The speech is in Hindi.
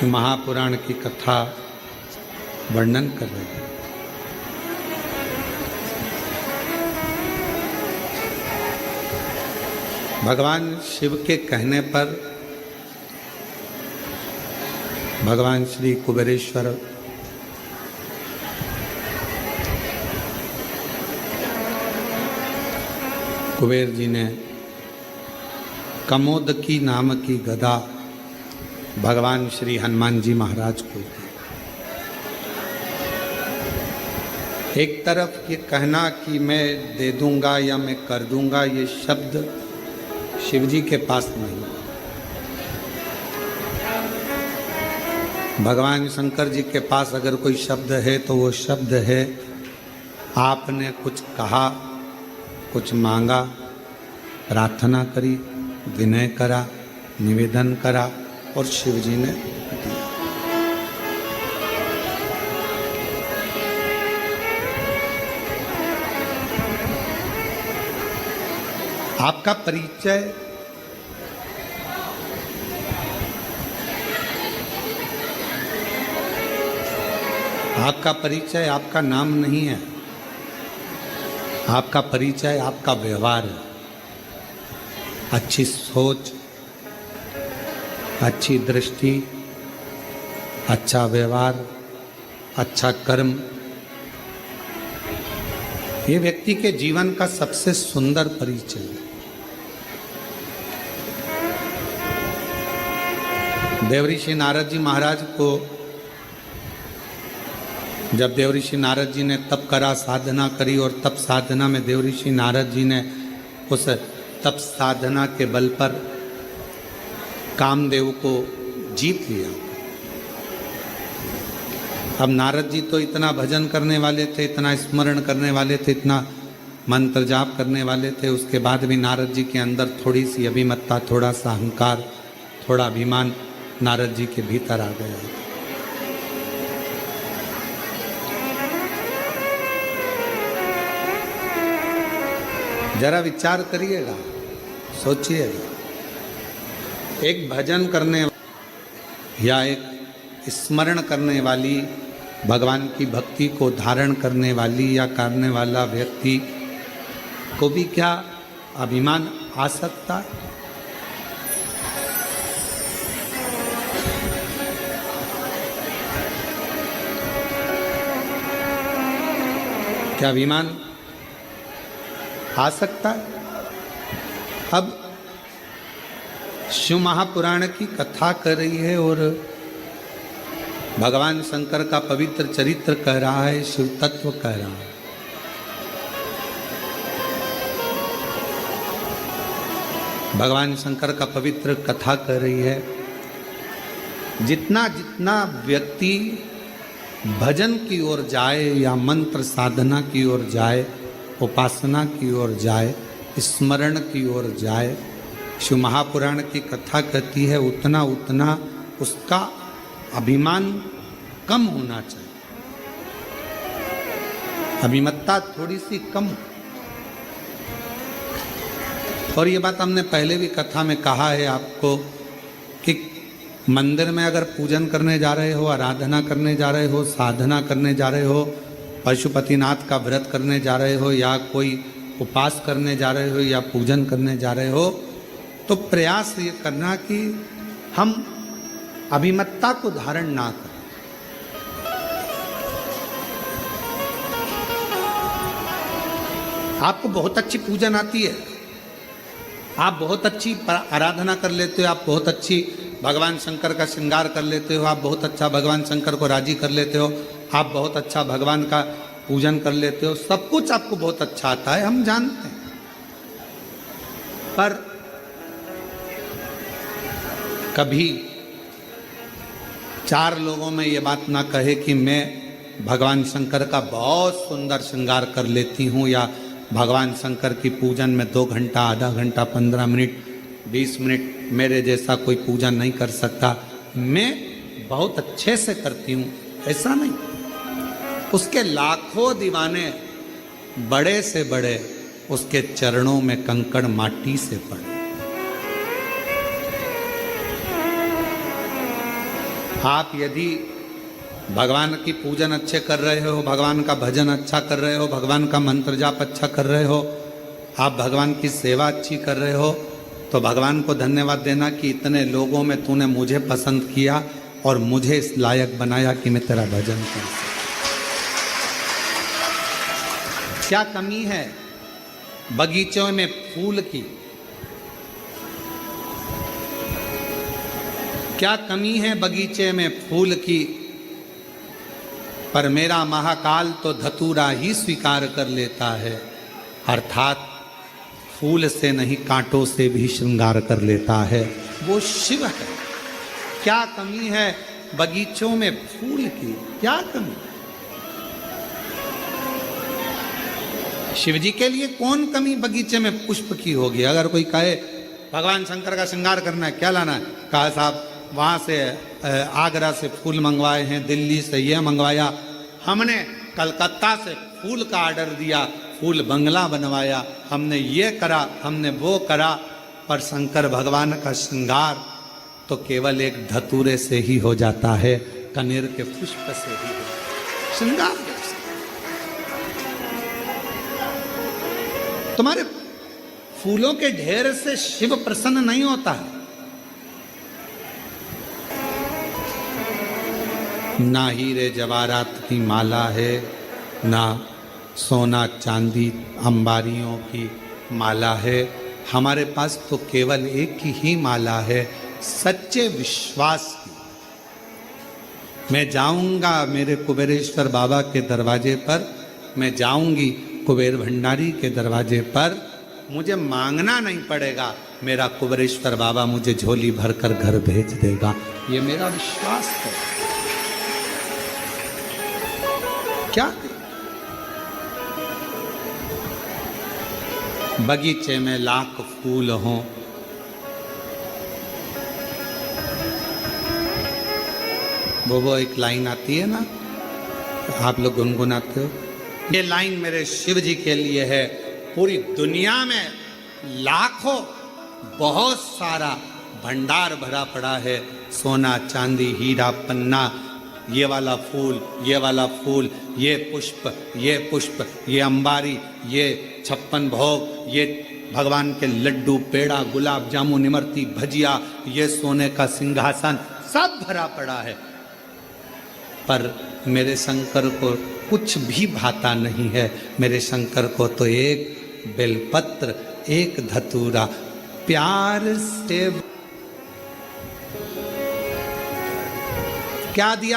शिव महापुराण की कथा वर्णन कर रहे हैं। भगवान शिव के कहने पर भगवान श्री कुबेरेश्वर कुबेर जी ने कमोदकी नाम की गदा भगवान श्री हनुमान जी महाराज को दी। एक तरफ ये कहना कि मैं दे दूंगा या मैं कर दूंगा, ये शब्द शिव जी के पास नहीं। भगवान शंकर जी के पास अगर कोई शब्द है तो वो शब्द है, आपने कुछ कहा, कुछ मांगा, प्रार्थना करी, विनय करा, निवेदन करा और शिव जी ने दिया। आपका परिचय आपका नाम नहीं है, आपका परिचय आपका व्यवहार है। अच्छी सोच, अच्छी दृष्टि, अच्छा व्यवहार, अच्छा कर्म, ये व्यक्ति के जीवन का सबसे सुंदर परिचय है। देवऋषि नारद जी महाराज को जब देवऋषि नारद जी ने तप करा, साधना करी, और तप साधना में देवऋषि नारद जी ने उस तप साधना के बल पर कामदेव को जीत लिया। अब नारद जी तो इतना भजन करने वाले थे, इतना स्मरण करने वाले थे, इतना मंत्र जाप करने वाले थे, उसके बाद भी नारद जी के अंदर थोड़ी सी अभिमत्ता, थोड़ा सा अहंकार, थोड़ा अभिमान नारद जी के भीतर आ गया। जरा विचार करिएगा, सोचिएगा। एक भजन करने या एक स्मरण करने वाली, भगवान की भक्ति को धारण करने वाली या करने वाला व्यक्ति को भी क्या अभिमान आ सकता है? क्या अभिमान आ सकता है? अब शिव महापुराण की कथा कर रही है और भगवान शंकर का पवित्र चरित्र कह रहा है, शिव तत्व कह रहा है। भगवान शंकर का पवित्र कथा कर रही है। जितना जितना व्यक्ति भजन की ओर जाए या मंत्र साधना की ओर जाए, उपासना की ओर जाए, स्मरण की ओर जाए, शिव महापुराण की कथा कहती है उतना उतना उसका अभिमान कम होना चाहिए, अभिमत्ता थोड़ी सी कम। और ये बात हमने पहले भी कथा में कहा है आपको कि मंदिर में अगर पूजन करने जा रहे हो, आराधना करने जा रहे हो, साधना करने जा रहे हो, पशुपतिनाथ का व्रत करने जा रहे हो, या कोई उपास करने जा रहे हो, या पूजन करने जा रहे हो, तो प्रयास ये करना कि हम अभिमत्ता को धारण ना करें। आपको बहुत अच्छी पूजन आती है, आप बहुत अच्छी आराधना कर लेते हो, आप बहुत अच्छी भगवान शंकर का श्रृंगार कर लेते हो, आप बहुत अच्छा भगवान शंकर को राजी कर लेते हो, आप बहुत अच्छा भगवान का पूजन कर लेते हो, सब कुछ आपको बहुत अच्छा आता है, हम जानते हैं। पर कभी चार लोगों में ये बात ना कहे कि मैं भगवान शंकर का बहुत सुंदर श्रृंगार कर लेती हूँ, या भगवान शंकर की पूजन में 2 घंटा, आधा घंटा, 15 मिनट, 20 मिनट मेरे जैसा कोई पूजन नहीं कर सकता, मैं बहुत अच्छे से करती हूँ, ऐसा नहीं। उसके लाखों दीवाने, बड़े से बड़े, उसके चरणों में कंकड़ माटी से पड़े। आप यदि भगवान की पूजन अच्छे कर रहे हो, भगवान का भजन अच्छा कर रहे हो, भगवान का मंत्र जाप अच्छा कर रहे हो, आप भगवान की सेवा अच्छी कर रहे हो, तो भगवान को धन्यवाद देना कि इतने लोगों में तूने मुझे पसंद किया और मुझे इस लायक बनाया कि मैं तेरा भजन कर सकूं। क्या कमी है बगीचों में फूल की? क्या कमी है बगीचे में फूल की? पर मेरा महाकाल तो धतूरा ही स्वीकार कर लेता है, अर्थात फूल से नहीं कांटों से भी श्रृंगार कर लेता है, वो शिव है। क्या कमी है बगीचों में फूल की? क्या कमी? शिव जी के लिए कौन कमी बगीचे में पुष्प की होगी? अगर कोई कहे भगवान शंकर का श्रृंगार करना है, क्या लाना है? कहा साहब वहाँ से आगरा से फूल मंगवाए हैं, दिल्ली से ये मंगवाया, हमने कलकत्ता से फूल का ऑर्डर दिया, फूल बंगला बनवाया, हमने ये करा, हमने वो करा, पर शंकर भगवान का श्रृंगार तो केवल एक धतूरे से ही हो जाता है, कनेर के पुष्प से ही हो श्रृंगार। तुम्हारे फूलों के ढेर से शिव प्रसन्न नहीं होता है। ना हीरे जवाहरात की माला है, ना सोना चांदी अंबारियों की माला है, हमारे पास तो केवल एक ही माला है, सच्चे विश्वास की। मैं जाऊंगा मेरे कुबेरेश्वर बाबा के दरवाजे पर, मैं जाऊंगी कुबेर भंडारी के दरवाजे पर, मुझे मांगना नहीं पड़ेगा, मेरा कुबेरेश्वर बाबा मुझे झोली भरकर घर भेज देगा, ये मेरा विश्वास है। क्या बगीचे में लाख फूल हों, वो एक लाइन आती है ना, आप लोग गुनगुनाते हो, ये लाइन मेरे शिव जी के लिए है। पूरी दुनिया में लाखों, बहुत सारा भंडार भरा पड़ा है, सोना चांदी हीरा पन्ना, ये वाला फूल, ये वाला फूल, ये पुष्प, ये पुष्प, ये अंबारी, ये 56 भोग, ये भगवान के लड्डू, पेड़ा, गुलाब जामुन, इमरती, भजिया, ये सोने का सिंहासन, सब भरा पड़ा है, पर मेरे शंकर को कुछ भी भाता नहीं है। मेरे शंकर को तो एक बेलपत्र, एक धतूरा प्यार से क्या दिया।